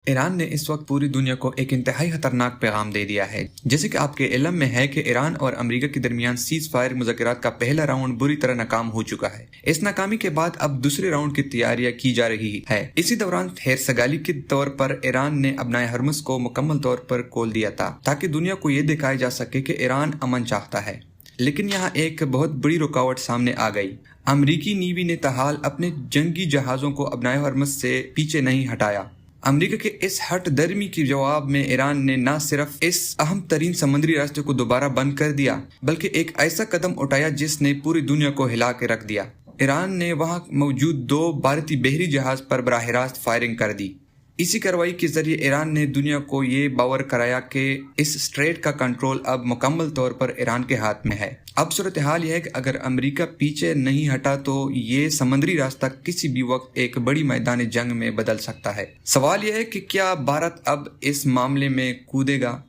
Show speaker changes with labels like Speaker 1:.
Speaker 1: ایران نے اس وقت پوری دنیا کو ایک انتہائی خطرناک پیغام دے دیا ہے۔ جیسے کہ آپ کے علم میں ہے کہ ایران اور امریکہ کے درمیان سیز فائر مذاکرات کا پہلا راؤنڈ بری طرح ناکام ہو چکا ہے۔ اس ناکامی کے بعد اب دوسرے راؤنڈ کی تیاریاں کی جا رہی ہے۔ اسی دوران خیرسگالی کے طور پر ایران نے ابنائے ہرمز کو مکمل طور پر کھول دیا تھا تاکہ دنیا کو یہ دکھایا جا سکے کہ ایران امن چاہتا ہے۔ لیکن یہاں ایک بہت بڑی رکاوٹ سامنے آ گئی۔ امریکی نیوی نے تاحال اپنے جنگی جہازوں کو ابنائے ہرمز سے پیچھے نہیں ہٹایا۔ امریکہ کے اس ہٹ درمی کے جواب میں ایران نے نہ صرف اس اہم ترین سمندری راستے کو دوبارہ بند کر دیا بلکہ ایک ایسا قدم اٹھایا جس نے پوری دنیا کو ہلا کے رکھ دیا۔ ایران نے وہاں موجود 2 بھارتی بحری جہاز پر براہ راست فائرنگ کر دی۔ اسی کارروائی کے ذریعے ایران نے دنیا کو یہ باور کرایا کہ اس اسٹریٹ کا کنٹرول اب مکمل طور پر ایران کے ہاتھ میں ہے۔ اب صورتحال یہ ہے کہ اگر امریکہ پیچھے نہیں ہٹا تو یہ سمندری راستہ کسی بھی وقت ایک بڑی میدان جنگ میں بدل سکتا ہے۔ سوال یہ ہے کہ کیا بھارت اب اس معاملے میں کودے گا؟